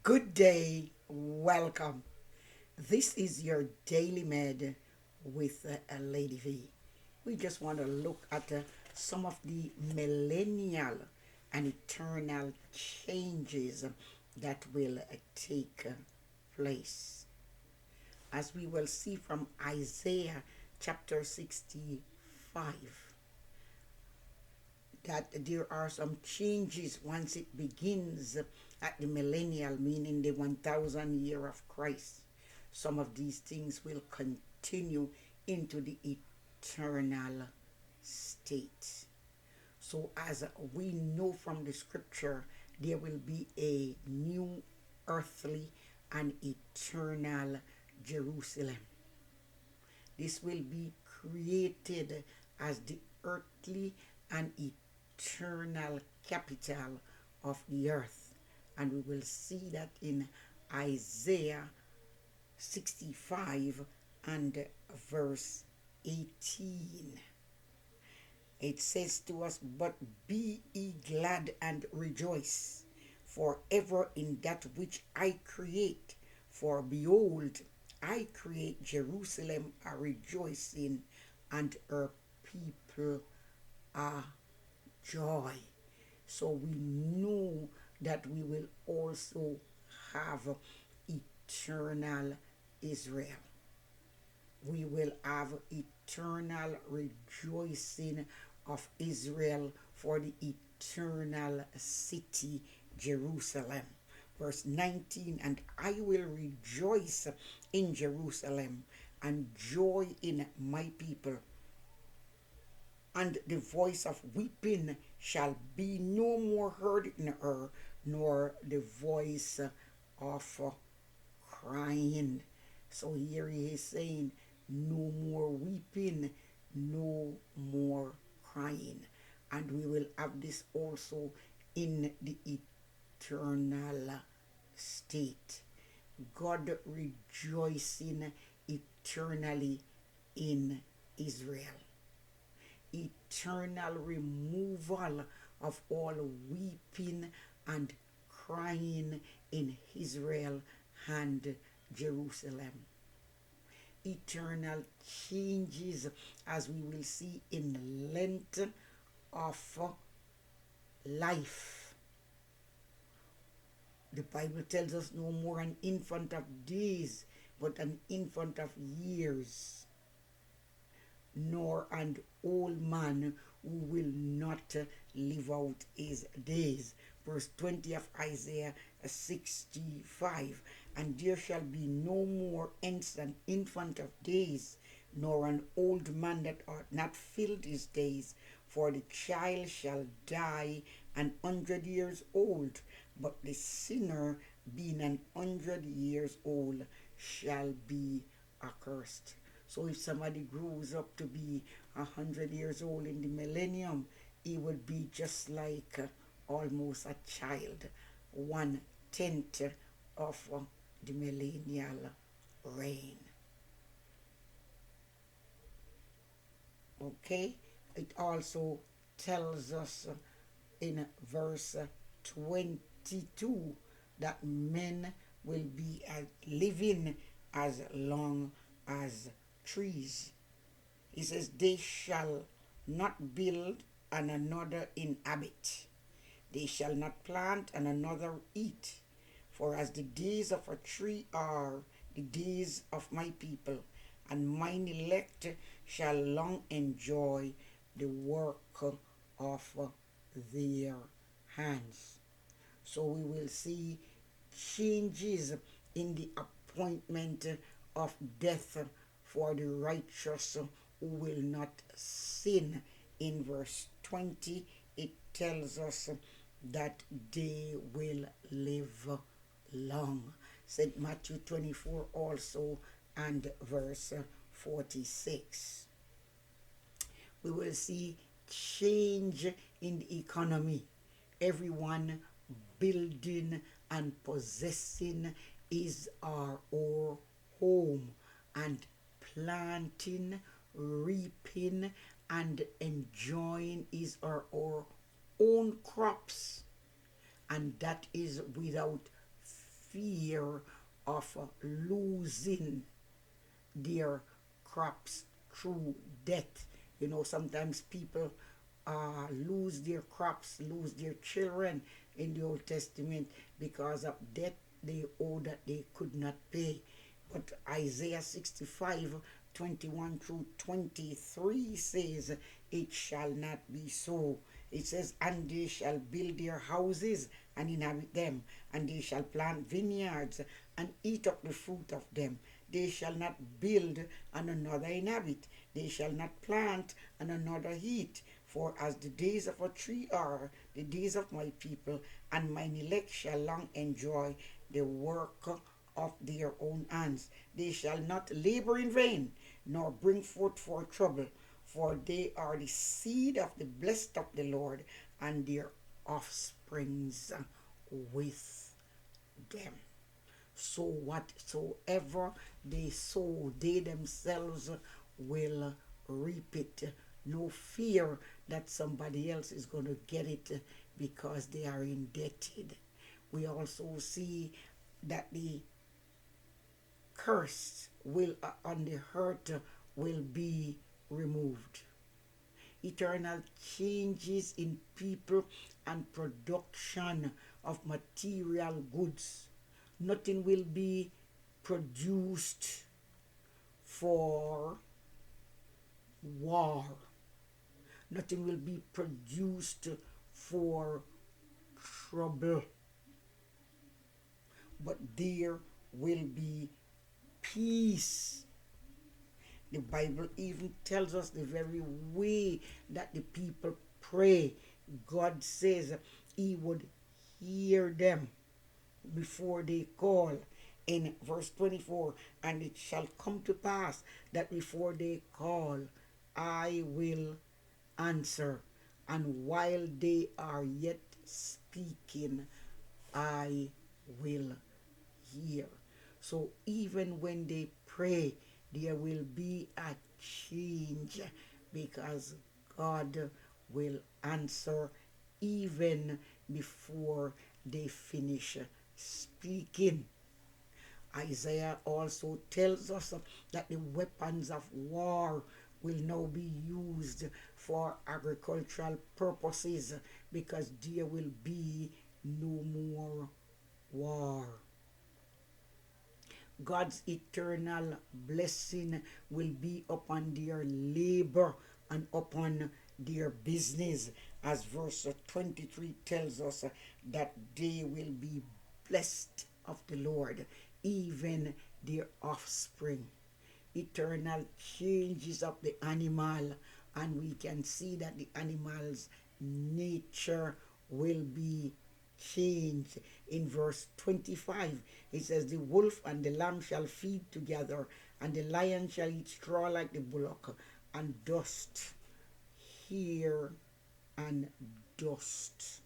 Good day, welcome. This is your Daily Med with Lady V. We just want to look at some of the millennial and eternal changes that will take place. As we will see from Isaiah chapter 65, that there are some changes once it begins at the millennial, meaning the 1000 year of Christ. Some of these things will continue into the eternal state. So, as we know from the scripture, there will be a new earthly and eternal Jerusalem. This will be created as the earthly and eternal capital of the earth. And we will see that in Isaiah 65 and verse 18. It says to us, "But be ye glad and rejoice forever in that which I create. For behold, I create Jerusalem a rejoicing, and her people a joy." So we know that we will also have eternal Israel. We will have eternal rejoicing of Israel for the eternal city, Jerusalem. Verse 19, "And I will rejoice in Jerusalem and joy in my people. And the voice of weeping shall be no more heard in her, nor the voice of crying." So here he is saying, no more weeping, no more crying. And we will have this also in the eternal state. God rejoicing eternally in Israel. Eternal removal of all weeping and crying in Israel and Jerusalem. Eternal changes, as we will see in length of life. The Bible tells us no more an infant of days, but an infant of years, nor an old man who will not live out his days. Verse 20 of Isaiah 65. "And there shall be no more hence an infant of days, nor an old man that hath not filled his days. For the child shall die 100 years old, but the sinner, being 100 years old, shall be accursed." So if somebody grows up to be 100 years old in the millennium, he would be just like almost a child, 1/10 of the millennial reign. Okay, it also tells us in verse 22 that men will be living as long as trees. He says, "They shall not build and another inhabit. They shall not plant and another eat. For as the days of a tree are the days of my people, and mine elect shall long enjoy the work of their hands." So we will see changes in the appointment of death for the righteous who will not sin. In verse 20, it tells us that they will live long. St. Matthew 24 also and verse 46. We will see change in the economy. Everyone building and possessing is our home, and planting, reaping, and enjoying is our own crops, and that is without fear of losing their crops through death. You know, sometimes people lose their crops, lose their children in the Old Testament because of debt they owe that they could not pay. But Isaiah 65:21 through 23 says, it shall not be so. It says, and they shall build their houses and inhabit them, and they shall plant vineyards and eat up the fruit of them. They shall not build and another inhabit. They shall not plant and another eat. For as the days of a tree are, the days of my people, and mine elect shall long enjoy the work of their own hands. They shall not labor in vain, nor bring forth for trouble, for they are the seed of the blessed of the Lord, and their offsprings with them. So whatsoever they sow, they themselves will reap it. No fear that somebody else is going to get it because they are indebted. We also see that the curse will on the hurt will be removed. Eternal changes in people and production of material goods. Nothing will be produced for war. Nothing will be produced for trouble. But there will be peace. The Bible even tells us the very way that the people pray. God says he would hear them before they call. In verse 24, and it shall come to pass that before they call, I will answer, and while they are yet speaking, I will hear. So even when they pray, there will be a change because God will answer even before they finish speaking. Isaiah also tells us that the weapons of war will now be used for agricultural purposes because there will be no more war. God's eternal blessing will be upon their labor and upon their business, as verse 23 tells us that they will be blessed of the Lord, even their offspring. Eternal changes of the animal, and we can see that the animal's nature will be changed. In verse 25 it says, the wolf and the lamb shall feed together, and the lion shall eat straw like the bullock, and dust here and dust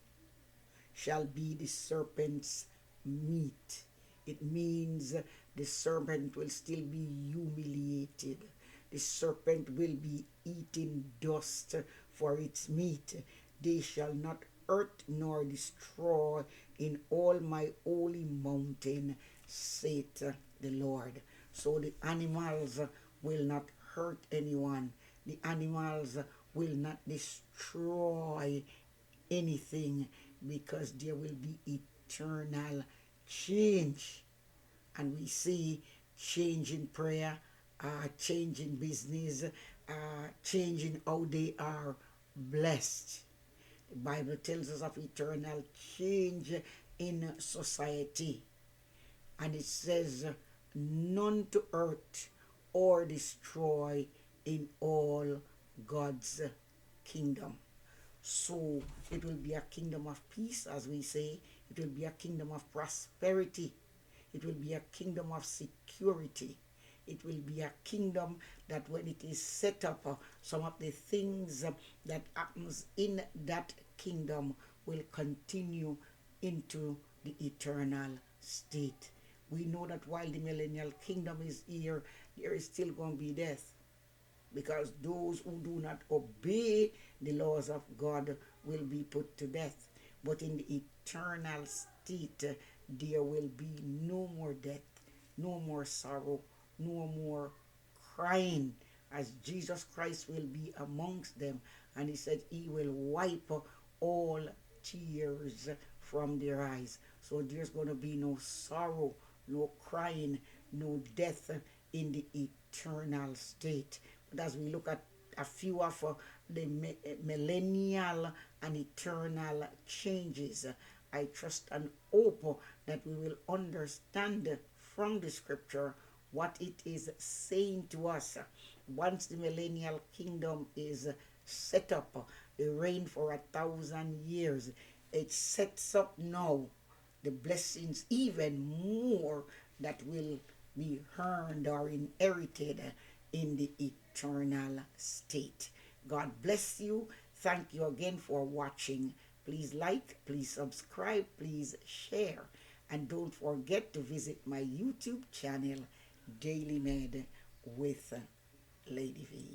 shall be the serpent's meat. It means the serpent will still be humiliated. The serpent will be eating dust for its meat. They shall not hurt nor destroy in all my holy mountain, saith the Lord. So the animals will not hurt anyone. The animals will not destroy anything because there will be eternal change. And we see change in prayer, change in business, change in how they are blessed. The Bible tells us of eternal change in society. And it says, none to hurt or destroy in all God's kingdom. So it will be a kingdom of peace, as we say. It will be a kingdom of prosperity. It will be a kingdom of security. It will be a kingdom that when it is set up, some of the things that happens in that kingdom will continue into the eternal state. We know that while the millennial kingdom is here, there is still going to be death, because those who do not obey the laws of God will be put to death. But in the eternal state, there will be no more death, no more sorrow, no more crying, as Jesus Christ will be amongst them. And he said he will wipe all tears from their eyes. So there's going to be no sorrow, no crying, no death in the eternal state. But as we look at a few of the millennial and eternal changes, I trust and hope that we will understand from the scripture what it is saying to us. Once the millennial kingdom is set up, the reign for 1,000 years, it sets up now the blessings even more that will be earned or inherited in the eternal state. God bless you. Thank you again for watching. Please like, please subscribe, please share. And don't forget to visit my YouTube channel, Daily Med with Lady V.